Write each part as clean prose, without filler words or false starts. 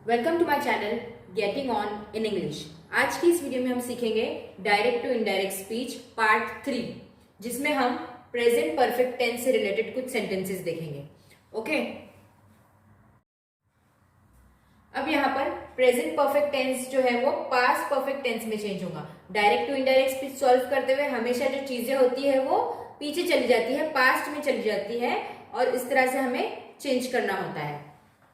Welcome to my channel getting on in English. आज की इस वीडियो में हम सीखेंगे direct to indirect speech part 3, जिसमें हम प्रेजेंट परफेक्ट टेंस से रिलेटेड कुछ सेंटेंसेस देखेंगे। ओके, अब यहाँ पर प्रेजेंट परफेक्ट टेंस जो है वो पास्ट परफेक्ट टेंस में चेंज होगा। Direct to indirect speech solve करते हुए हमेशा जो चीजें होती है वो पीछे चली जाती है, पास्ट में चली जाती है, और इस तरह से हमें चेंज करना होता है।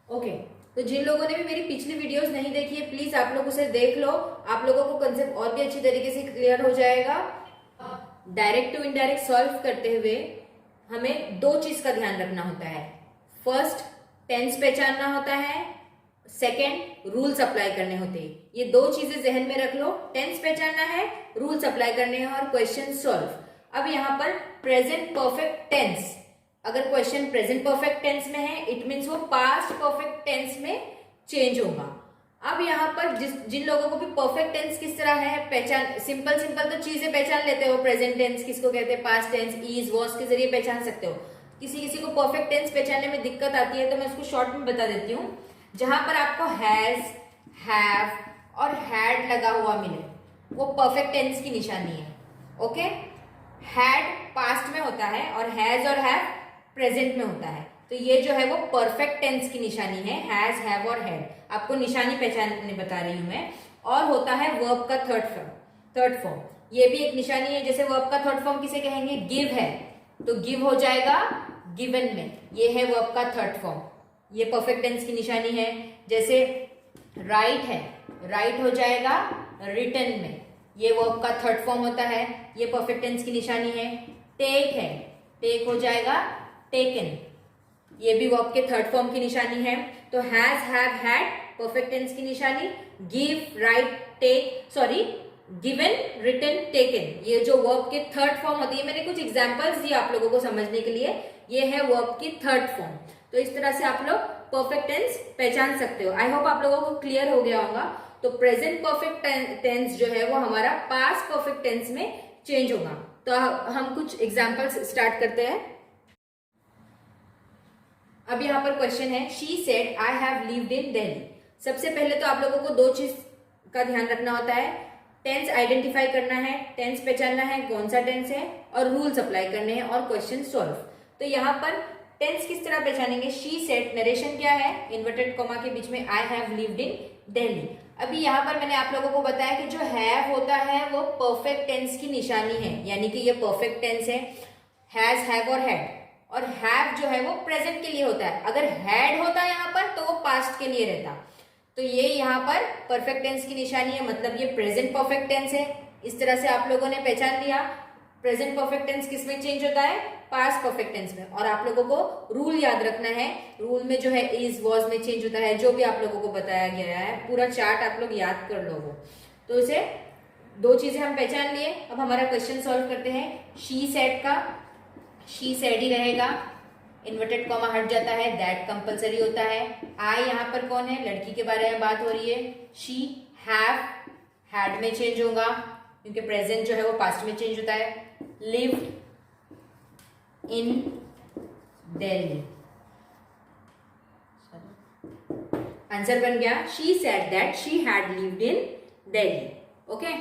ओके, तो जिन लोगों ने भी मेरी पिछली वीडियोस नहीं देखी है, प्लीज आप लोग उसे देख लो। आप लोगों को कंसेप्ट और भी अच्छी तरीके से क्लियर हो जाएगा। डायरेक्ट टू इनडायरेक्ट सॉल्व करते हुए हमें दो चीज का ध्यान रखना होता है। फर्स्ट, टेंस पहचानना होता है। सेकेंड, रूल्स अप्लाई करने होते हैं। ये दो चीजें जहन में रख लो। टेंस पहचानना है, रूल्स अप्लाई करने हैं और क्वेश्चन सॉल्व। अब यहाँ पर प्रेजेंट परफेक्ट टेंस, अगर क्वेश्चन प्रेजेंट परफेक्ट टेंस में है, इट मीन्स वो पास्ट परफेक्ट टेंस में चेंज होगा। अब यहाँ पर जिन लोगों को भी परफेक्ट टेंस किस तरह है पहचान, सिंपल तो चीजें पहचान लेते हो। प्रेजेंट टेंस किसको कहते हैं, पास्ट टेंस, इज, वॉज के जरिए पहचान सकते हो। किसी को परफेक्ट टेंस पहचानने में दिक्कत आती है तो मैं उसको शॉर्ट में बता देती हूँ। जहां पर आपको हैज, हैव और हैड लगा हुआ मिले, वो परफेक्ट टेंस की निशानी है। ओके, हैड पास्ट में होता है और हैज और हैव प्रेजेंट में होता है, तो ये जो है वो परफेक्ट टेंस की निशानी है। हैज, हैव और हैड आपको निशानी पहचानने बता रही हूं मैं। और होता है वर्ब का थर्ड फॉर्म, ये भी एक निशानी है। जैसे वर्ब का थर्ड फॉर्म किसे कहेंगे, गिव है तो गिव हो जाएगा गिवन में, ये है वर्ब का थर्ड फॉर्म, ये परफेक्ट टेंस की निशानी है। जैसे राइट है, राइट हो जाएगा रिटन में, ये वर्ब का थर्ड फॉर्म होता है, ये परफेक्ट टेंस की निशानी है। टेक है, टेक हो जाएगा टेकन, ये भी वर्ब के थर्ड फॉर्म की निशानी है। तो has, have, had perfect tense की निशानी। Give, write, take, sorry given, written, taken, ये जो वर्ब के थर्ड फॉर्म होती है। मैंने कुछ एग्जांपल्स दिए आप लोगों को समझने के लिए, ये है वर्ब की थर्ड फॉर्म। तो इस तरह से आप लोग परफेक्ट टेंस पहचान सकते हो। आई होप आप लोगों को क्लियर हो गया होगा। तो प्रेजेंट परफेक्ट टेंस जो है वो हमारा पास्ट परफेक्ट टेंस में चेंज होगा। तो हम कुछ एग्जांपल्स स्टार्ट करते हैं। अब यहाँ पर क्वेश्चन है, she said I have lived in Delhi. सबसे पहले तो आप लोगों को दो चीज का ध्यान रखना होता है। टेंस आइडेंटिफाई करना है, टेंस पहचानना है कौन सा टेंस है, और रूल्स अप्लाई करने हैं और क्वेश्चन सॉल्व। तो यहाँ पर टेंस किस तरह पहचानेंगे, शी सेड, नरेशन क्या है, इन्वर्टेड कॉमा के बीच में I have lived in Delhi. अभी यहाँ पर मैंने आप लोगों को बताया कि जो हैव होता है वो परफेक्ट टेंस की निशानी है, यानी कि ये परफेक्ट टेंस है। हैज, हैव और हैड, और हैव जो है वो प्रेजेंट के लिए होता है। अगर हैड होता है यहाँ पर तो वो पास्ट के लिए रहता। तो ये यहाँ पर परफेक्ट टेंस की निशानी है, मतलब ये प्रेजेंट परफेक्ट टेंस है। इस तरह से आप लोगों ने पहचान लिया। प्रेजेंट परफेक्ट टेंस किस में चेंज होता है, पास्ट परफेक्ट टेंस में। और आप लोगों को रूल याद रखना है, रूल में जो है इज, वॉज में चेंज होता है, जो भी आप लोगों को बताया गया है पूरा चार्ट आप लोग याद कर लो। तो इसे दो चीजें हम पहचान लिए। अब हमारा क्वेश्चन सॉल्व करते हैं। शी सेड का शी सेड ही रहेगा, इन्वर्टेड कॉमा हट जाता है, दैट कंपलसरी होता है। आई यहाँ पर कौन है, लड़की के बारे में बात हो रही है। शी, हैव, हैड में चेंज होगा क्योंकि प्रेजेंट जो है वो पास्ट में चेंज होता है। लिव्ड इन दिल्ली, आंसर बन गया she said that she had lived in Delhi. Okay,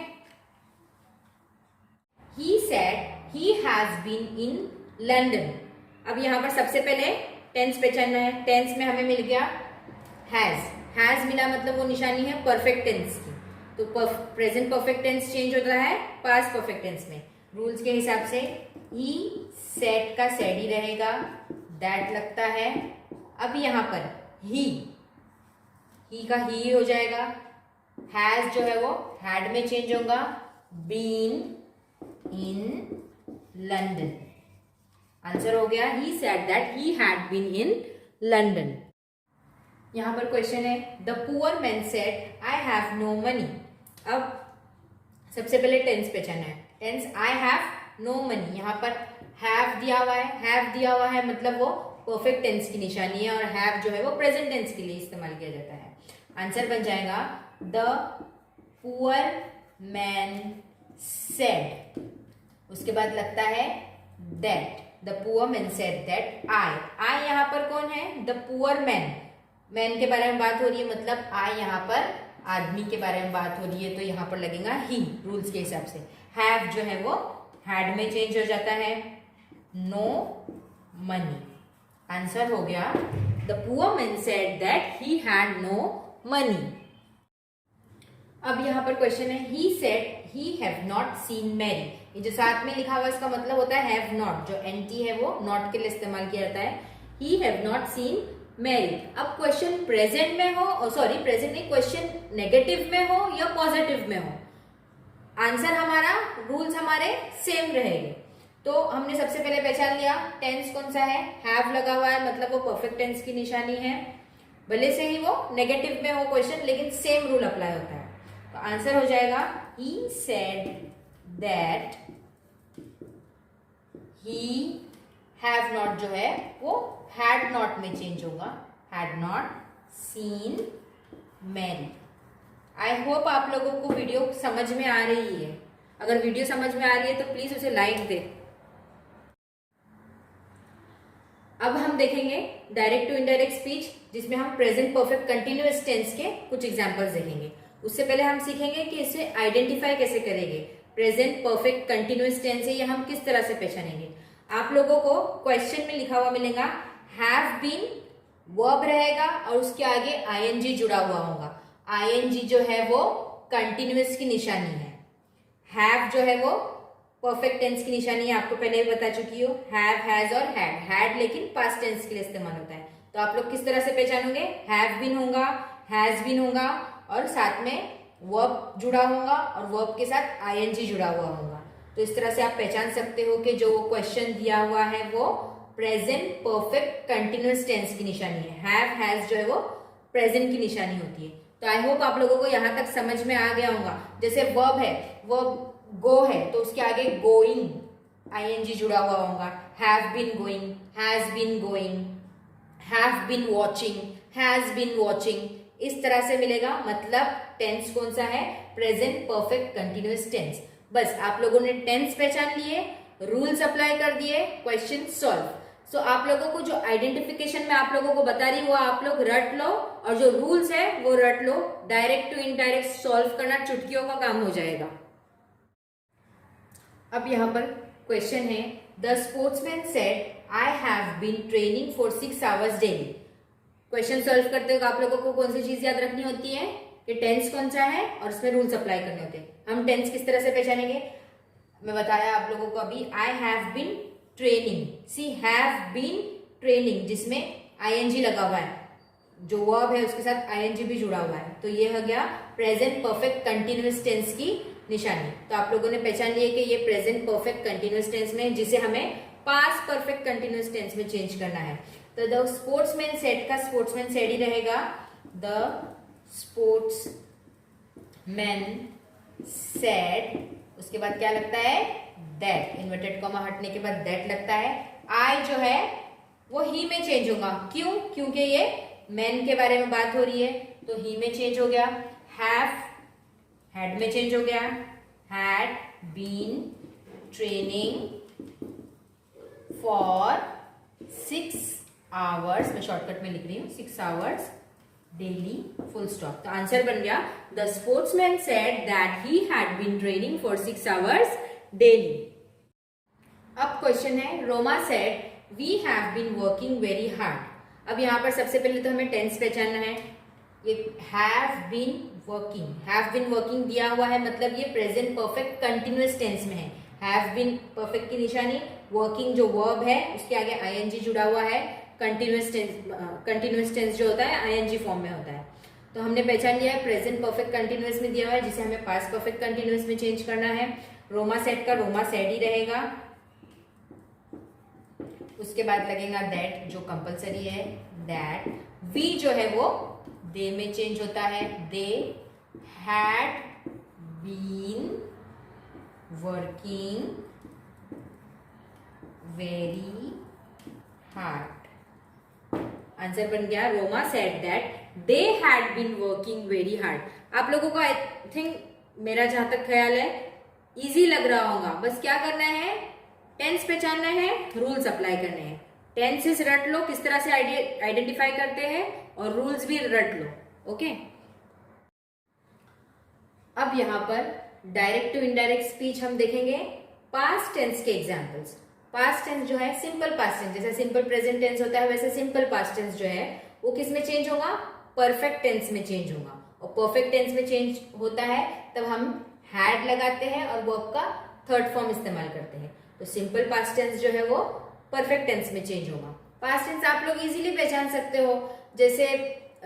he said he has been in London. अब यहां पर सबसे पहले टेंस पहचानना है। टेंस में हमें मिल गया हैज, हैज मिला मतलब वो निशानी है परफेक्ट टेंस की। तो प्रेजेंट परफेक्ट टेंस चेंज होता है पास्ट परफेक्ट टेंस में। रूल्स के हिसाब से ही सेड का सेड ही रहेगा, दैट लगता है। अब यहां पर ही का ही हो जाएगा। हैज जो है वो हैड में चेंज होगा, बीन इन लंदन। आंसर हो गया he said that he had been in London. यहां पर क्वेश्चन है, the poor man said I have no money. अब सबसे पहले टेंस पहचाना है। Tense I have no money, यहां पर हैव दिया हुआ है, हैव दिया हुआ है मतलब वो परफेक्ट टेंस की निशानी है, और हैव जो है वो प्रेजेंट टेंस के लिए इस्तेमाल किया जाता है। आंसर बन जाएगा द पुअर मैन सेड, उसके बाद लगता है that. The poor man said that I, I यहां पर कौन है, द पुअर मैन, मैन के बारे में बात हो रही है, मतलब आई यहाँ पर आदमी के बारे में बात हो रही है, तो यहाँ पर लगेगा ही रूल्स के हिसाब से। हैव जो है वो हैड में चेंज हो जाता है। नो मनी, आंसर हो गया the poor man said that he had no money. अब यहाँ पर क्वेश्चन है he said he have not seen Mary. ये जो साथ में लिखा हुआ इसका मतलब होता है हैव नॉट, जो एनटी है वो नॉट के लिए इस्तेमाल किया जाता है। He have not seen Mary. अब क्वेश्चन प्रेजेंट में हो, सॉरी प्रेजेंट नहीं, क्वेश्चन नेगेटिव में हो या पॉजिटिव में हो, आंसर हमारा, रूल्स हमारे सेम रहेंगे। तो हमने सबसे पहले पहचान लिया टेंस कौन सा है, हैव लगा हुआ है मतलब वो परफेक्ट टेंस की निशानी है, भले से ही वो नेगेटिव में हो क्वेश्चन, लेकिन सेम रूल अप्लाई होता है। तो आंसर हो जाएगा he said that he have not, जो है वो हैड नॉट में चेंज होगा, had not seen Mary. I hope आप लोगों को वीडियो समझ में आ रही है। अगर वीडियो समझ में आ रही है तो प्लीज उसे लाइक दे। अब हम देखेंगे डायरेक्ट टू इनडायरेक्ट स्पीच, जिसमें हम प्रेजेंट परफेक्ट कंटिन्यूअस टेंस के कुछ एग्जांपल्स देखेंगे। उससे पहले हम सीखेंगे कि इसे आइडेंटिफाई कैसे करेंगे, प्रेजेंट परफेक्ट कंटिन्यूअस टेंस है ये हम किस तरह से पहचानेंगे। आप लोगों को क्वेश्चन में लिखा हुआ मिलेगा हैव बीन, वर्ब रहेगा और उसके आगे आईएनजी जुड़ा हुआ होगा। आईएनजी जो है वो कंटिन्यूअस की निशानी है, हैव जो है वो परफेक्ट टेंस की निशानी है, आपको पहले बता चुकी हो। हैव, हैज और हैड, हैड लेकिन पास्ट टेंस के लिए इस्तेमाल होता है। तो आप लोग किस तरह से पहचानोगे, हैव बीन होगा, हैज बीन होगा और साथ में वर्ब जुड़ा होगा और वर्ब के साथ आईएनजी जुड़ा हुआ होगा। तो इस तरह से आप पहचान सकते हो कि जो क्वेश्चन दिया हुआ है वो प्रेजेंट परफेक्ट कंटिन्यूअस टेंस की निशानी है। हैव, हैज जो है वो प्रेजेंट की निशानी होती है। तो आई होप आप लोगों को यहां तक समझ में आ गया होगा। जैसे वर्ब है, वर्ब गो है तो उसके आगे गोइंग आईएनजी जुड़ा हुआ होगा, have been going, has been going, have been watching, has been watching, इस तरह से मिलेगा। मतलब टेंस कौन सा है, प्रेजेंट परफेक्ट कंटिन्यूअस टेंस। बस आप लोगों ने टेंस पहचान लिए, रूल्स अप्लाई कर दिए, क्वेश्चन सॉल्व। सो आप लोगों को जो आइडेंटिफिकेशन में आप लोगों को बता रही वो आप लोग रट लो और जो रूल्स है वो रट लो। डायरेक्ट टू इनडायरेक्ट सॉल्व करना चुटकियों का काम हो जाएगा। अब यहाँ पर क्वेश्चन है the sportsman said I have been training for 6 hours daily. Question solve करते हुए आप लोगों को कौन सी चीज याद रखनी होती है कि टेंस कौन सा है और इसमें रूल्स अप्लाई करने होते हैं। हम टेंस किस तरह से पहचानेंगे, मैं बताया आप लोगों को अभी। I have been training, she have been training जिसमें आईएनजी लगा हुआ है, जो वर्ब है उसके साथ आईएनजी भी जुड़ा हुआ है, तो ये हो गया प्रेजेंट परफेक्ट कंटिन्यूअस टेंस की निशानी। तो आप लोगों ने पहचान लिया कि ये प्रेजेंट परफेक्ट कंटिन्यूअस टेंस में, जिसे हमें पास्ट परफेक्ट कंटिन्यूअस टेंस में चेंज करना है। तो द स्पोर्ट्समैन सेड का स्पोर्ट्समैन सेड ही रहेगा, द स्पोर्ट्समैन सेड, उसके बाद क्या लगता है, दैट, इन्वर्टेड कॉमा हटने के बाद दैट लगता है। आई जो है वो ही में चेंज होगा, क्यों, क्योंकि ये मैन के बारे में बात हो रही है तो ही में चेंज हो गया। हैव, हैड में चेंज हो गया, had been training for 6 hours, मैं शॉर्टकट में लिख रही हूं 6 आवर्स डेली, फुल स्टॉप। तो आंसर बन गया the sportsman said that he had been training for 6 hours daily. अब क्वेश्चन है Roma said we have been working very hard. अब यहाँ पर सबसे पहले तो हमें टेंस पहचानना है। ये have been working, have been working दिया हुआ है मतलब ये प्रेजेंट परफेक्ट कंटिन्यूअस टेंस में है। हैव बीन परफेक्ट की निशानी, वर्किंग जो वर्ब है उसके आगे आईएनजी जुड़ा हुआ है। कंटिन्यूअस टेंस जो होता है आईएनजी फॉर्म में होता है। तो हमने पहचान लिया है प्रेजेंट परफेक्ट कंटिन्यूअस में दिया हुआ है जिसे हमें पास्ट परफेक्ट कंटिन्यूअस में चेंज करना है। रोमा सेड का रोमा सेड ही रहेगा, उसके बाद लगेगा दैट जो कंपलसरी है, दैट। वी जो है वो दे में चेंज होता है, they had been working very hard. Answer बन गया Roma said that they had been working very hard. आप लोगों को आई थिंक, मेरा जहां तक ख्याल है, इजी लग रहा होगा। बस क्या करना है, टेंस पहचानना है, रूल्स अप्लाई करने हैं। टेंसेस रट लो, किस तरह से आइडेंटिफाई करते हैं, और रूल्स भी रट लो। ओके, अब यहाँ पर डायरेक्ट टू इनडायरेक्ट स्पीच हम देखेंगे पास्ट टेंस के एग्जाम्पल्स। पास्ट टेंस जो है सिंपल पास्ट टेंस, जैसे सिंपल प्रेजेंट टेंस होता है वैसे सिंपल पास्ट टेंस जो है वो किस में चेंज होगा, परफेक्ट टेंस में चेंज होगा। और परफेक्ट टेंस में चेंज होता है तब हम हैड लगाते हैं और वर्ब का थर्ड फॉर्म इस्तेमाल करते हैं। तो सिंपल पास्ट टेंस जो है वो परफेक्ट टेंस में चेंज होगा। पास्ट टेंस आप लोग इजीली पहचान सकते हो, जैसे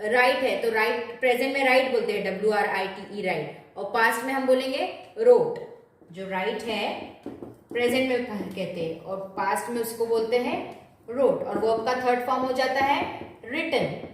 राइट है तो राइट प्रेजेंट में राइट बोलते हैं, WRITE राइट, और पास्ट में हम बोलेंगे रोट। जो राइट है प्रेजेंट में कहते हैं और पास्ट में उसको बोलते हैं रोट, और वर्ब का थर्ड फॉर्म हो जाता है रिटन।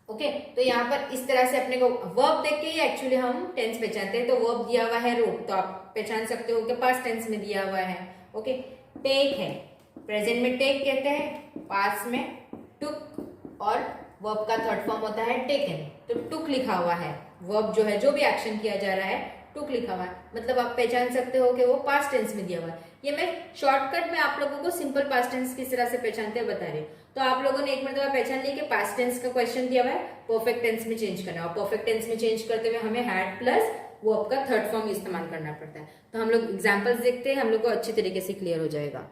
ओके, तो यहाँ पर इस तरह से अपने को वर्ब देख के ही एक्चुअली हम टेंस पहचानते हैं। तो वर्ब दिया हुआ है रोट, तो आप पहचान सकते हो कि पास्ट टेंस में दिया हुआ है। ओके, टेक है प्रेजेंट में टेक कहते हैं, पास्ट में टुक, और वर्ब का थर्ड फॉर्म होता है टेकन। तो टुक लिखा हुआ है, वर्ब जो है जो भी एक्शन किया जा रहा है टुक लिखा हुआ है, मतलब आप पहचान सकते हो कि वो पास्ट टेंस में दिया हुआ है। ये मैं शॉर्टकट में आप लोगों को सिंपल पास्ट टेंस किस तरह से पहचानते हैं बता रही हूँ। तो आप लोगों ने एक मरतबा पहचान लिया कि पास्ट टेंस का क्वेश्चन दिया हुआ है, परफेक्ट टेंस में चेंज करना है, और परफेक्ट टेंस में चेंज करते हुए हमें हैड प्लस वर्ब का थर्ड फॉर्म इस्तेमाल करना पड़ता है। तो हम लोग एग्जाम्पल्स देखते हैं, हम लोग को अच्छी तरीके से क्लियर हो जाएगा।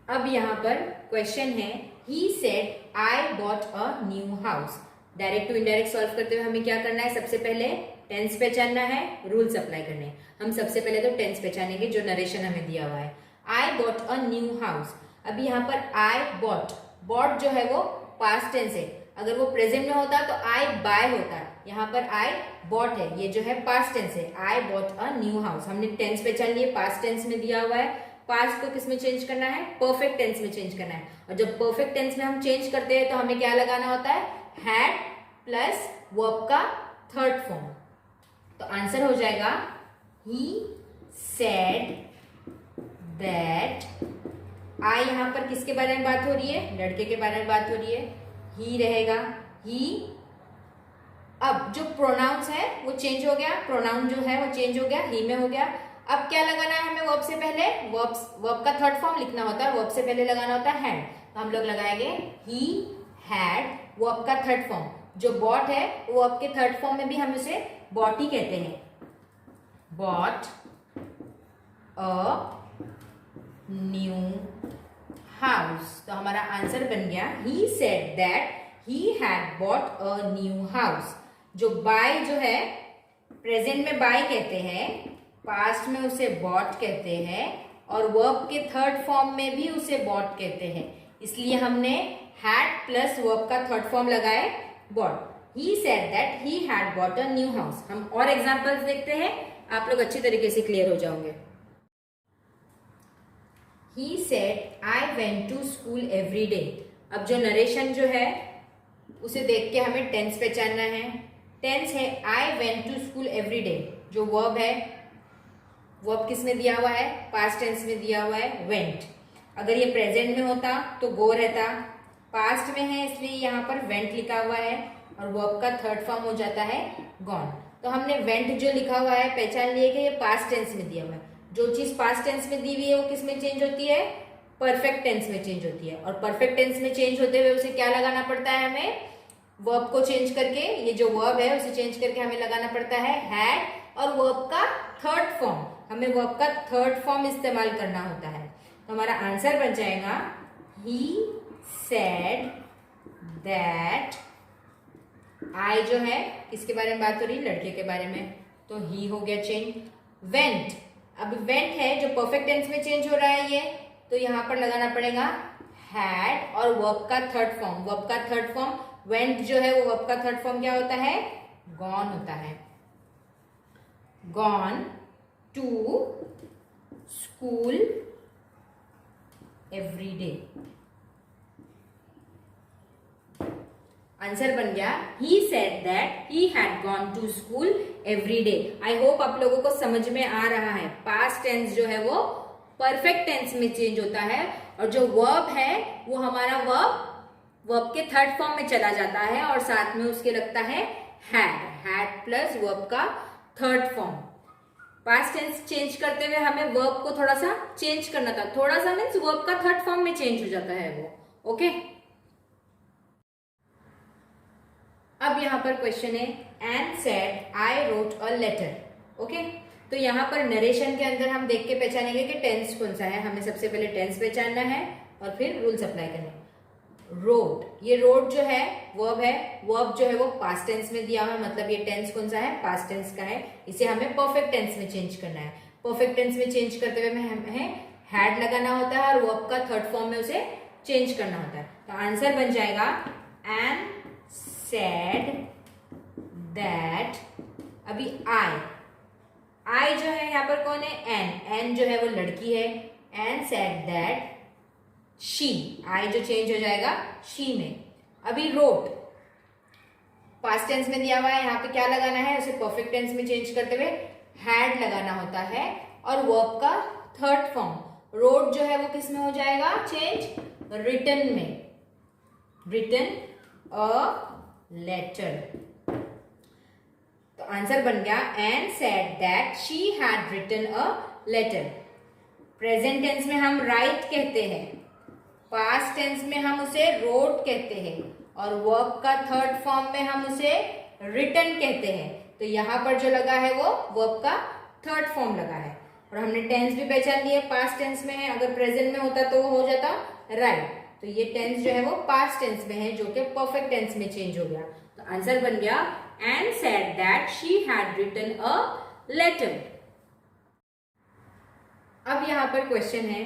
अब यहाँ पर क्वेश्चन है, he said I bought a new house. Direct to indirect solve करते हुए हमें क्या करना है, सबसे पहले टेंस पहचानना है, रूल्स अप्लाई करने हैं। हम सबसे पहले तो टेंस पहचानेंगे जो नरेशन हमें दिया हुआ है। आई बॉट अ न्यू हाउस, अभी यहाँ पर आई बॉट, बॉट जो है वो पास्ट टेंस है, अगर वो प्रेजेंट में होता तो आई बाय होता, यहाँ पर आई बॉट है, ये जो है पास्ट टेंस है। आई बॉट अ न्यू हाउस, हमने टेंस पहचान लिए, पास्ट टेंस में दिया हुआ है, पास्ट को किस में चेंज करना है, परफेक्ट टेंस में चेंज करना है। और जब परफेक्ट टेंस में हम चेंज करते हैं तो हमें क्या लगाना होता है, हैड प्लस वर्ब का थर्ड फॉर्म। तो आंसर हो जाएगा, ही सेड दैट। आई यहाँ पर किसके बारे में बात हो रही है, लड़के के बारे में बात हो रही है, ही रहेगा, ही। अब जो प्रोनाउंस है वो चेंज हो गया, प्रोनाउन जो है वो चेंज हो गया, ही में हो गया। अब क्या लगाना है हमें, वर्ब से पहले वर्ब का थर्ड फॉर्म लिखना होता है, वर्ब से पहले लगाना होता है हैड। तो हम लोग लगाएंगे ही हैड वर्ब का थर्ड फॉर्म। जो बॉट है वो वर्ब के थर्ड फॉर्म में भी हम उसे बॉट ही कहते हैं, बॉट अ न्यू हाउस। तो हमारा आंसर बन गया, he said that he had bought a new house. जो बाय जो है प्रेजेंट में बाय कहते हैं, पास्ट में उसे बॉट कहते हैं, और वर्ब के थर्ड फॉर्म में भी उसे बॉट कहते हैं, इसलिए हमने हैड प्लस वर्ब का थर्ड फॉर्म लगाए bought. He said that he had bought a new house. हम और एग्जांपल्स देखते हैं, आप लोग अच्छी तरीके से क्लियर हो जाओगे। He said, I went to school every day. अब जो नरेशन जो है उसे देख के हमें टेंस पहचानना है। टेंस है I went to school every day। जो वर्ब है, वर्ब किस में दिया हुआ है, पास्ट टेंस में दिया हुआ है went। अगर ये प्रेजेंट में होता तो गो रहता, पास्ट में है इसलिए यहाँ पर went लिखा हुआ है, और वर्ब का थर्ड फॉर्म हो जाता है gone। तो हमने went जो लिखा हुआ है पहचान लिए कि ये पास्ट टेंस में दिया हुआ है। जो चीज पास्ट टेंस में दी हुई है वो किस में चेंज होती है, परफेक्ट टेंस में चेंज होती है, और परफेक्ट टेंस में चेंज होते हुए उसे क्या लगाना पड़ता है हमें, वर्ब को चेंज करके, ये जो वर्ब है उसे चेंज करके हमें लगाना पड़ता है हैड, और वर्ब का थर्ड फॉर्म, हमें वर्ब का थर्ड फॉर्म इस्तेमाल करना होता है। तो हमारा आंसर बन जाएगा, ही सेड दैट। आई जो है किसके बारे में बात हो रही है, लड़के के बारे में, तो ही हो गया चेंज। वेंट, अब वेंट है जो परफेक्ट टेंस में चेंज हो रहा है ये, तो यहां पर लगाना पड़ेगा हैड और वर्ब का थर्ड फॉर्म। वर्ब का थर्ड फॉर्म वेंट जो है वो वर्ब का थर्ड फॉर्म क्या होता है, गॉन होता है। Gone to school every day. Answer बन गया, he said that he had gone to school every day. I hope आप लोगों को समझ में आ रहा है। पास्ट टेंस जो है वो परफेक्ट टेंस में चेंज होता है, और जो वर्ब है वो हमारा वर्ब के थर्ड फॉर्म में चला जाता है, और साथ में उसके लगता है हैड प्लस वर्ब का third form. Past tense change करते हुए हमें वर्ब को थोड़ा सा चेंज करना था, थोड़ा सा मीन्स वर्ब का थर्ड फॉर्म में चेंज हो जाता है वो। ओके अब यहाँ पर क्वेश्चन है and said I wrote a letter. Okay, तो यहाँ पर नरेशन के अंदर हम देख के पहचानेंगे कि टेंस कौन सा है। हमें सबसे पहले टेंस पहचानना है और फिर रूल्स अप्लाई करने। रोट, ये रोट जो है वर्ब है, वर्ब जो है वो पास्ट टेंस में दिया हुआ है, मतलब ये टेंस कौन सा है, पास्ट टेंस का है। इसे हमें परफेक्ट टेंस में चेंज करना है। परफेक्ट टेंस में चेंज करते हुए हमें हैड लगाना होता है और वर्ब का थर्ड फॉर्म में उसे चेंज करना होता है। तो आंसर बन जाएगा एंड सेड दैट, अभी आई जो है यहाँ पर कौन है, एन जो है वो लड़की है। एंड सेड दैट शी, आई जो चेंज हो जाएगा शी में। अभी रोट पास्ट टेंस में दिया हुआ है, यहाँ पे क्या लगाना है, उसे परफेक्ट टेंस में चेंज करते हुए हैड लगाना होता है और वर्ब का थर्ड फॉर्म रोट जो है वो किस में हो जाएगा चेंज, रिटन में, रिटन अ लेटर। तो आंसर बन गया and said that she had written a letter. Present tense में हम राइट कहते हैं, पास्ट टेंस में हम उसे रोट कहते हैं और वर्ब का थर्ड फॉर्म में हम उसे रिटन कहते हैं। तो यहाँ पर जो लगा है वो वर्ब का थर्ड फॉर्म लगा है। और हमने टेंस भी पहचान लिया, पास्ट टेंस में है, अगर प्रेजेंट में होता तो वो हो जाता राइट। तो ये टेंस जो है वो पास्ट टेंस में है जो कि परफेक्ट टेंस में चेंज हो गया। तो आंसर बन गया and said that she had written a letter. अब यहाँ पर क्वेश्चन है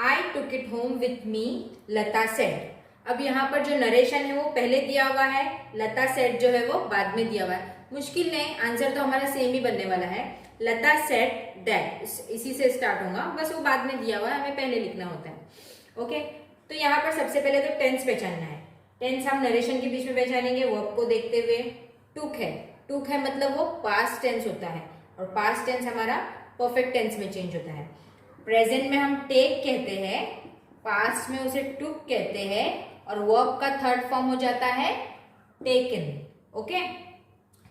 I took it home with me, Lata said. अब यहाँ पर जो नरेशन है वो पहले दिया हुआ है, लता सेड जो है वो बाद में दिया हुआ है। मुश्किल नहीं, आंसर तो हमारा सेम ही बनने वाला है। लता सेड दैट, इसी से स्टार्ट होगा, बस वो बाद में दिया हुआ है, हमें पहले लिखना होता है। ओके, तो यहाँ पर सबसे पहले तो टेंस पहचानना है। टेंस हम नरेशन के बीच में पहचानेंगे वर्ब को देखते हुए। टुक है, टुक है मतलब वो पास्ट टेंस होता है और पास्ट टेंस हमारा परफेक्ट टेंस में चेंज होता है। प्रेजेंट में हम टेक कहते हैं, पास्ट में उसे टुक कहते हैं और वर्ब का थर्ड फॉर्म हो जाता है टेकन। ओके,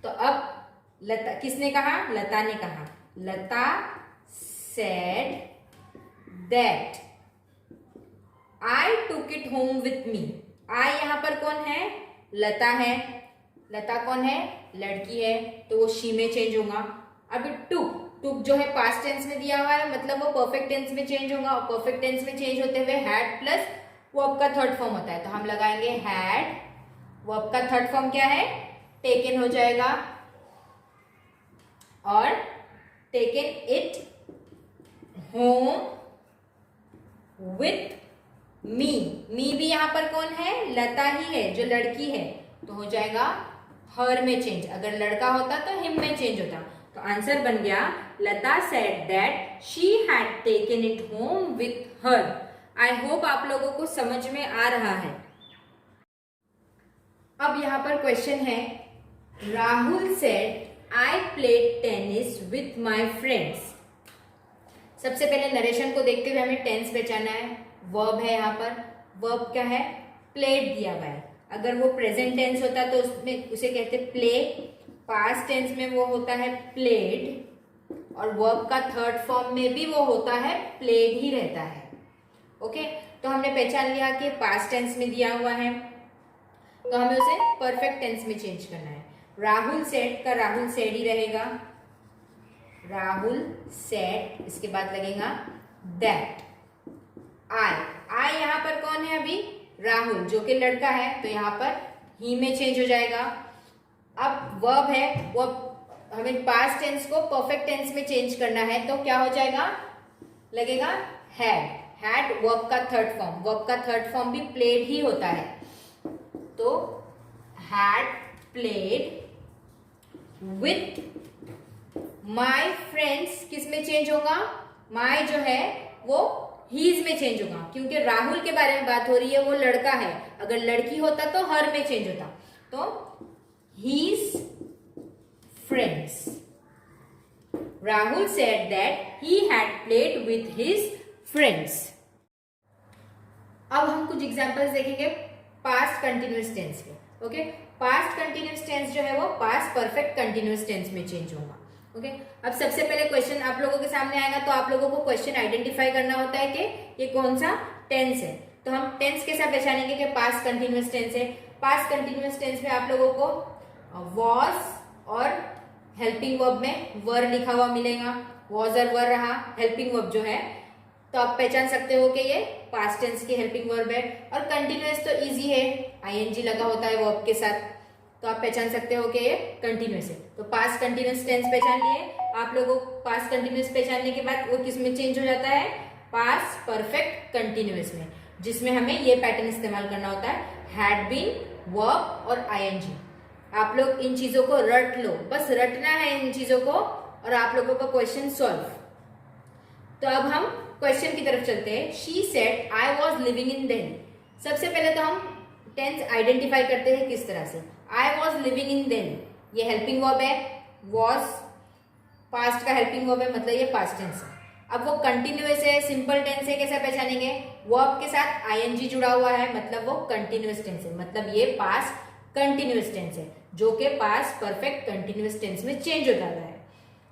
तो अब लता किसने कहा, लता ने कहा, Lata said that I took it home with me. I यहाँ पर कौन है, लता है। लता कौन है, लड़की है, तो वो शी में चेंज होगा। अभी टुक, टुक जो है पास्ट टेंस में दिया हुआ है, मतलब वो परफेक्ट टेंस में चेंज होगा और परफेक्ट टेंस में चेंज होते हुए हैड प्लस वर्ब का थर्ड फॉर्म होता है। तो हम लगाएंगे हैड, वर्ब का थर्ड फॉर्म क्या है, टेकन हो जाएगा और taken it home with me. Me भी यहां पर कौन है, लता ही है जो लड़की है, तो हो जाएगा हर में चेंज। अगर लड़का होता तो हिम में चेंज होता। तो आंसर बन गया Lata said that she had taken it home with her. I hope आप लोगों को समझ में आ रहा है। अब यहां पर क्वेश्चन है Rahul said I played tennis with my friends. सबसे पहले नरेशन को देखते हुए हमें टेंस पहचाना है। वर्ब है, यहाँ पर वर्ब क्या है, प्लेड दिया हुआ है। अगर वो प्रेजेंट टेंस होता तो उसमें उसे कहते प्ले, पास्ट टेंस में वो होता है प्लेड और वर्ब का थर्ड फॉर्म में भी वो होता है प्लेड ही रहता है। ओके, तो हमने पहचान लिया कि पास्ट टेंस में दिया हुआ है तो हमें उसे परफेक्ट टेंस में चेंज करना है। राहुल सेड का राहुल सेड ही रहेगा, राहुल सेड, इसके बाद लगेगा दैट। आई यहाँ पर कौन है, अभी राहुल जो कि लड़का है, तो यहाँ पर ही में चेंज हो जाएगा। अब वर्ब है, वो हमें पास्ट टेंस को परफेक्ट टेंस में चेंज करना है, तो क्या हो जाएगा, लगेगा हैड। हैड वर्ब का थर्ड फॉर्म, वर्ब का थर्ड फॉर्म भी प्लेड ही होता है, तो had played with my friends किस में चेंज होगा, माई जो है वो हीज में चेंज होगा, क्योंकि राहुल के बारे में बात हो रही है, वो लड़का है। अगर लड़की होता तो हर में चेंज होता, तो his friends. Rahul said that he had played with his friends. अब हम कुछ एग्जांपल्स देखेंगे पास्ट कंटिन्यूअस टेंस के। ओके, पास्ट कंटिन्यूअस टेंस जो है वो पास्ट परफेक्ट कंटिन्यूअस टेंस में चेंज होगा। ओके, अब सबसे पहले क्वेश्चन आप लोगों के सामने आएगा, तो आप लोगों को क्वेश्चन आइडेंटिफाई करना होता है कि ये कौन सा टेंस है। तो हम टेंस के साथ पहचानेंगे कि पास्ट कंटिन्यूअस टेंस है। पास्ट कंटिन्यूअस टेंस में आप लोगों को वॉज और हेल्पिंग वर्ब में वर लिखा हुआ मिलेगा, वॉज और वर रहा हेल्पिंग वर्ब जो है, तो आप पहचान सकते हो कि ये पास्ट टेंस की हेल्पिंग वर्ब है। और कंटिन्यूअस तो इजी है, आईएनजी लगा होता है वर्ब के साथ, तो आप पहचान सकते हो कि ये कंटिन्यूअस है। तो पास्ट कंटिन्यूअस टेंस पहचान लिए आप लोगों को। पास्ट कंटिन्यूअस पहचानने के बाद वो किस में चेंज हो जाता है, पास्ट परफेक्ट कंटिन्यूअस में, जिसमें हमें ये पैटर्न इस्तेमाल करना होता है, हैड बीन, वर्ब और आईएनजी। आप लोग इन चीजों को रट लो, बस रटना है इन चीजों को और आप लोगों का क्वेश्चन सॉल्व। तो अब हम क्वेश्चन की तरफ चलते हैं। She said I was living in Delhi. सबसे पहले तो हम टेंस आइडेंटिफाई करते हैं किस तरह से। I was living in Delhi, ये हेल्पिंग वर्ब है, वॉज पास्ट का हेल्पिंग वर्ब है, मतलब ये पास्ट टेंस है। अब वो कंटिन्यूअस है, सिंपल टेंस है, कैसे पहचानेंगे, वर्ब के साथ आईएनजी जुड़ा हुआ है, मतलब वो कंटिन्यूअस टेंस है, मतलब ये पास्ट कंटिन्यूअस टेंस है, जो कि पास्ट परफेक्ट कंटिन्यूअस टेंस में चेंज हो जाता है।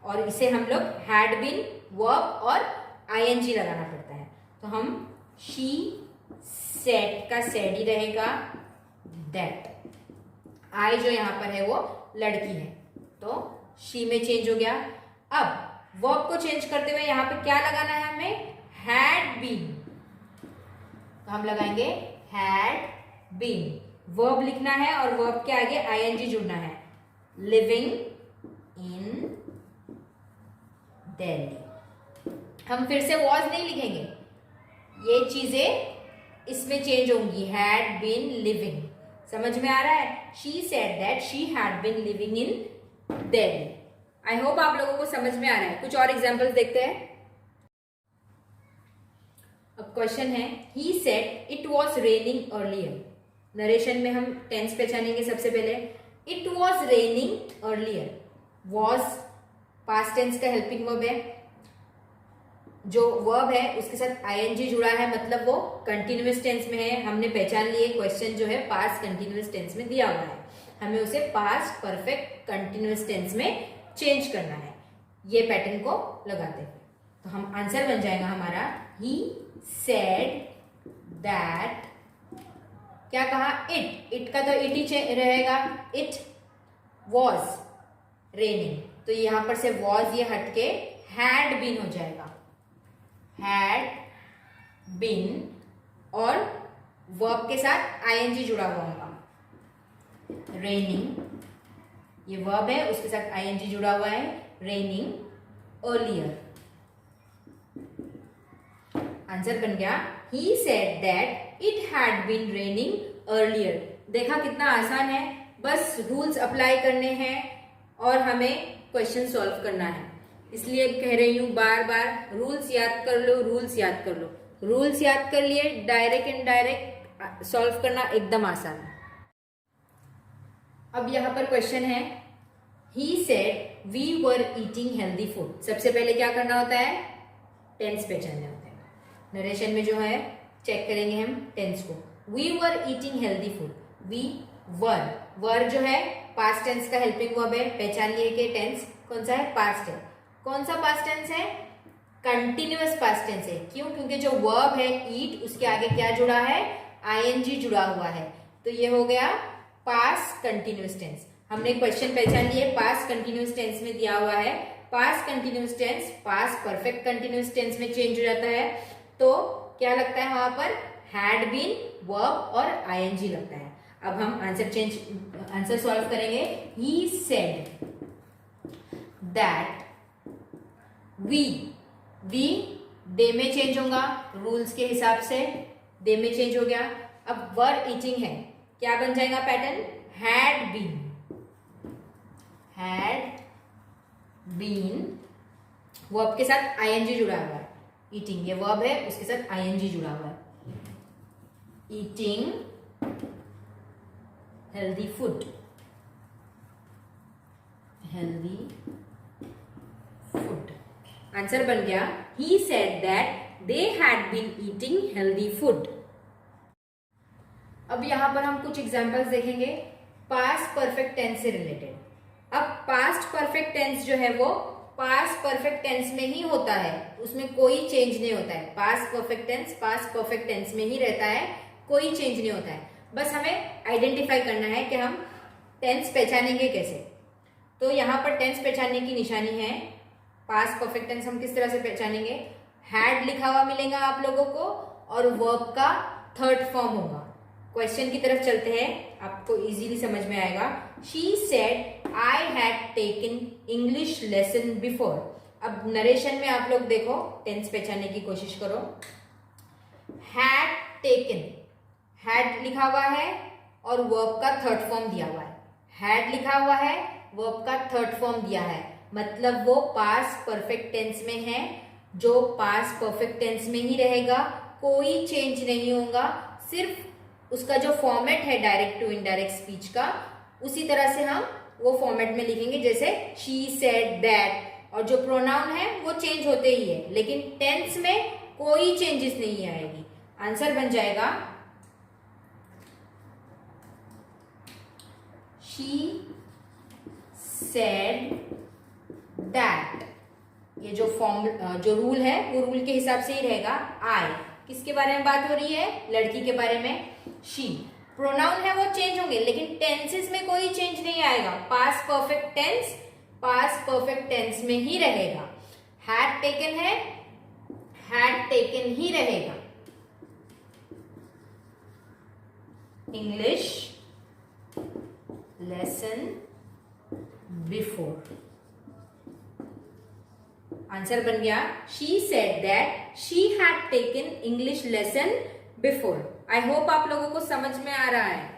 और इसे हम लोग हैड बीन, वर्ब और आईएनजी लगाना पड़ता है। तो हम शी सेड का सेड ही रहेगा, दैट। आई जो यहां पर है वो लड़की है, तो शी में चेंज हो गया। अब वर्ब को चेंज करते हुए यहां पे क्या लगाना है हमें, हैड बीन, तो हम लगाएंगे हैड बीन। वर्ब लिखना है और वर्ब के आगे आईएनजी जुड़ना है, लिविंग इन दिल्ली। हम फिर से वॉज नहीं लिखेंगे, ये चीजें इसमें चेंज होंगी, हैड बीन, लिविंग। समझ में आ रहा है, she said that she had been living in Delhi. I hope आप लोगों को समझ में आ रहा है। कुछ और एग्जांपल्स देखते हैं। अब क्वेश्चन है, he said it was raining earlier. Narration में हम टेंस पहचानेंगे सबसे पहले। It was raining earlier, was past tense का हेल्पिंग वर्ब है, जो वर्ब है उसके साथ आईएनजी जुड़ा है, मतलब वो कंटिन्यूअस टेंस में है। हमने पहचान लिए, क्वेश्चन जो है पास्ट कंटिन्यूअस टेंस में दिया हुआ है, हमें उसे पास्ट परफेक्ट कंटिन्यूअस टेंस में चेंज करना है। ये पैटर्न को लगाते हैं तो हम आंसर बन जाएगा हमारा, ही सेड दैट, क्या कहा, इट का तो इट ही रहेगा, इट वॉज रेनिंग, तो यहां पर से वॉज ये हटके हैड बीन हो जाएगा, हैड बीन, और वर्ब के साथ आईएनजी जुड़ा हुआ होगा, रेनिंग, ये वर्ब है उसके साथ आईएनजी जुड़ा हुआ है, रेनिंग अर्लियर। आंसर बन गया, he said that it had been raining earlier. देखा कितना आसान है, बस रूल्स अप्लाई करने हैं और हमें क्वेश्चन सॉल्व करना है। इसलिए कह रही हूं बार बार, रूल्स याद कर लो, रूल्स याद कर लो। रूल्स याद कर लिए, डायरेक्ट एंड डायरेक्ट सॉल्व करना एकदम आसान है। अब यहां पर क्वेश्चन है, he said we were eating healthy food. सबसे पहले क्या करना होता है, टेंस पहचानने होते हैं। नरेशन में जो है चेक करेंगे हम टेंस को, we were eating healthy food, we were जो है पास्ट टेंस का हेल्पिंग वर्ब है, पहचान लिए कि टेंस कौन सा है, पास्ट है। कौन सा पास्ट टेंस है, कंटिन्यूअस पास्ट टेंस है। क्यों, क्योंकि जो वर्ब है ईट, उसके आगे क्या जुड़ा है, आईएनजी जुड़ा हुआ है, तो ये हो गया पास्ट कंटिन्यूअस टेंस। हमने क्वेश्चन पहचान लिए, पास्ट कंटिन्यूअस टेंस में दिया हुआ है, past continuous tense past perfect continuous tense में चेंज हो जाता है, तो क्या लगता है वहां पर, हैड बीन, वर्ब और आईएनजी लगता है। अब हम आंसर सॉल्व करेंगे। He said that we they में चेंज होगा, रूल्स के हिसाब से डे में चेंज हो गया। अब वर ईटिंग है, क्या बन जाएगा पैटर्न, हैड बीन, वर्ब के साथ आईएनजी जुड़ा हुआ है, ईटिंग ये वर्ब है उसके साथ आईएनजी जुड़ा हुआ है, ईटिंग हेल्दी फूड, आंसर बन गया, he said that they had been eating healthy food. अब यहां पर हम कुछ एग्जांपल्स देखेंगे पास्ट परफेक्ट टेंस से रिलेटेड। अब पास्ट परफेक्ट टेंस जो है वो पास्ट परफेक्ट टेंस में ही होता है, उसमें कोई चेंज नहीं होता है। Past perfect tense past perfect tense में ही रहता है, कोई चेंज नहीं होता है। बस हमें आइडेंटिफाई करना है कि हम टेंस पहचानेंगे कैसे? तो यहाँ पर टेंस पहचानने की निशानी है। पास्ट परफेक्ट टेंस हम किस तरह से पहचानेंगे? हैड लिखा हुआ मिलेगा आप लोगों को और वर्ब का थर्ड फॉर्म होगा। क्वेश्चन की तरफ चलते हैं, आपको इजीली समझ में आएगा। She said I had taken English lesson before. अब नरेशन में आप लोग देखो, टेंस पहचानने की कोशिश करो। हैड टेकन, हैड लिखा हुआ है और वर्ब का थर्ड फॉर्म दिया हुआ है। हैड लिखा हुआ है, वर्ब का थर्ड फॉर्म दिया है, मतलब वो पास्ट परफेक्ट टेंस में है, जो पास्ट परफेक्ट टेंस में ही रहेगा, कोई चेंज नहीं होगा। सिर्फ उसका जो फॉर्मेट है डायरेक्ट टू इनडायरेक्ट स्पीच का, उसी तरह से हम वो फॉर्मेट में लिखेंगे, जैसे शी सेड दैट। और जो प्रोनाउन है वो चेंज होते ही है, लेकिन टेंस में कोई चेंजेस नहीं आएगी। आंसर बन जाएगा शी सेड दैट। ये जो जो रूल है वो रूल के हिसाब से ही रहेगा। आई, किसके बारे में बात हो रही है? लड़की के बारे में। शी, प्रोनाउन है वो चेंज होंगे, लेकिन टेंसेस में कोई चेंज नहीं आएगा। Past perfect tense past perfect tense में ही रहेगा। हैड टेकन है, हैड टेकन ही रहेगा। English lesson before. आंसर बन गया she said that she had taken English lesson before. I hope आप लोगों को समझ में आ रहा है।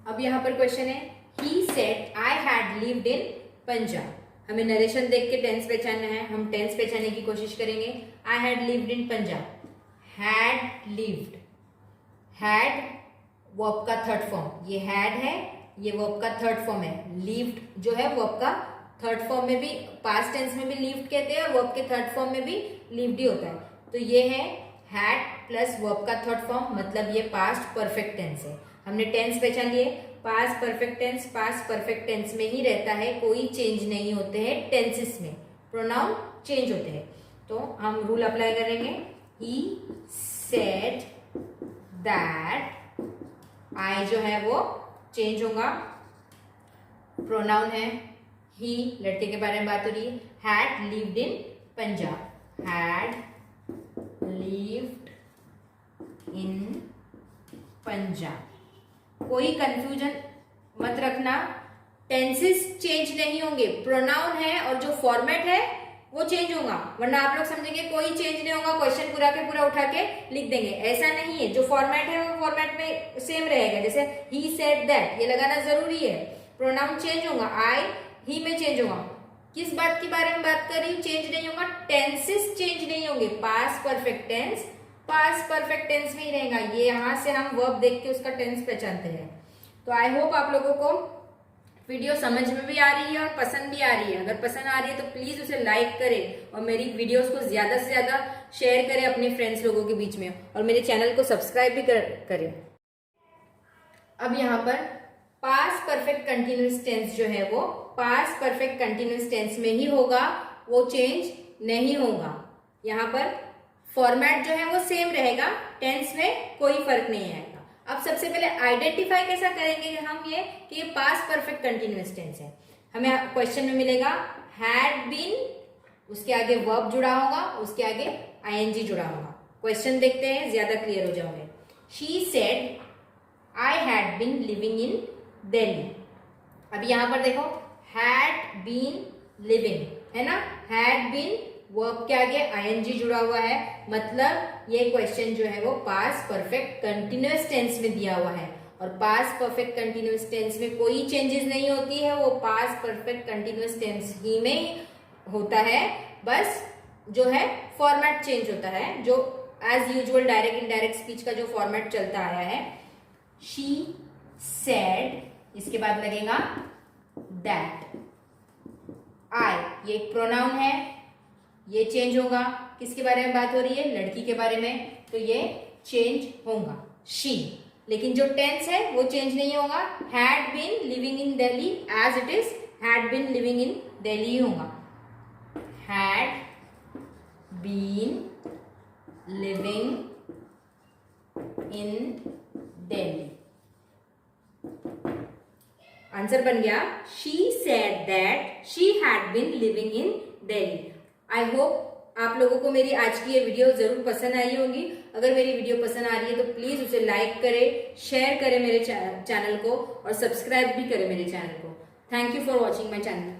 अब यहां पर क्वेश्चन है, he said I had lived इन पंजाब। हमें नरेशन देख के टेंस पहचानना है, हम टेंस पहचानने की कोशिश करेंगे। I had lived in Punjab. Had lived, had verb का थर्ड फॉर्म, ये हैड है, ये वर्ब का थर्ड फॉर्म है। लिव्ड जो है वर्ब का थर्ड फॉर्म में भी, पास्ट टेंस में भी लिव्ड कहते हैं और वर्ब के थर्ड फॉर्म में भी लिव्ड ही होता है। तो ये है हैड प्लस वर्ब का थर्ड फॉर्म, मतलब ये पास्ट परफेक्ट टेंस है। हमने टेंस पहचान लिए। Past perfect tense past perfect tense में ही रहता है, कोई चेंज नहीं होते हैं टेंसेस में, प्रोनाउन चेंज होते हैं। तो हम रूल अप्लाई करेंगे। ही सेड दैट, आई जो है वो चेंज होगा, प्रोनाउन है ही, लड़के के बारे में बात हो रही है। Had lived in Punjab, had lived इन पंजाब। कोई कंफ्यूजन मत रखना, टेंसेस चेंज नहीं होंगे, प्रोनाउन है और जो फॉर्मेट है वो चेंज होगा, वरना आप लोग समझेंगे कोई चेंज नहीं होगा, क्वेश्चन पूरा के पूरा उठा के लिख देंगे। ऐसा नहीं है, जो फॉर्मेट है वो फॉर्मेट में सेम रहेगा। जैसे ही सेड दैट, ये लगाना जरूरी है। प्रोनाउन चेंज होगा, आई ही में चेंज होगा। किस बात के बारे में बात कर रही हूँ? चेंज नहीं होगा, टेंसेस चेंज नहीं होंगे। Past perfect tense past perfect tense में ही रहेगा। ये यहां से हम वर्ब देख के उसका टेंस पहचानते हैं। तो आई होप आप लोगों को वीडियो समझ में भी आ रही है और पसंद भी आ रही है। अगर पसंद आ रही है तो प्लीज उसे लाइक करें और मेरी वीडियोस को ज्यादा से ज्यादा शेयर करें अपने फ्रेंड्स लोगों के बीच में, और मेरे चैनल को सब्सक्राइब भी करें। अब यहाँ पर पास्ट परफेक्ट कंटिन्यूअस टेंस जो है वो पास्ट परफेक्ट कंटिन्यूअस टेंस में ही होगा, वो चेंज नहीं होगा। यहाँ पर फॉर्मेट जो है वो सेम रहेगा, टेंस में कोई फर्क नहीं आएगा। अब सबसे पहले आइडेंटिफाई कैसा करेंगे हम ये कि ये पास्ट परफेक्ट कंटिन्यूअस टेंस है। हमें क्वेश्चन में मिलेगा हैड बीन, उसके आगे वर्ब जुड़ा होगा, उसके आगे आईएनजी जुड़ा होगा। क्वेश्चन देखते हैं, ज्यादा क्लियर हो जाओगे। She said I had been living in Delhi. अब यहां पर देखो हैड बीन लिविंग है ना, हैड बीन वर्ब के आगे आईएनजी जुड़ा हुआ है, मतलब ये क्वेश्चन जो है वो पास्ट परफेक्ट कंटिन्यूअस टेंस में दिया हुआ है। और पास्ट परफेक्ट कंटिन्यूअस टेंस में कोई चेंजेस नहीं होती है, वो पास्ट परफेक्ट कंटिन्यूअस टेंस ही में होता है। बस जो है फॉर्मेट चेंज होता है, जो as usual direct indirect speech का जो फॉर्मेट चलता आया है। शी सेड, इसके बाद लगेगा दैट। आई, ये एक प्रोनाउन है, ये चेंज होगा। किसके बारे में बात हो रही है? लड़की के बारे में, तो ये चेंज होगा शी। लेकिन जो टेंस है वो चेंज नहीं होगा, had been living in Delhi as it is had been living in Delhi होगा। Had been living in Delhi. Answer बन गया she said that she had been living in Delhi. I hope आप लोगों को मेरी आज की ये वीडियो जरूर पसंद आई होगी। अगर मेरी वीडियो पसंद आ रही है तो प्लीज उसे लाइक करें, शेयर करें मेरे चैनल को और सब्सक्राइब भी करें मेरे चैनल को। Thank you for watching my channel.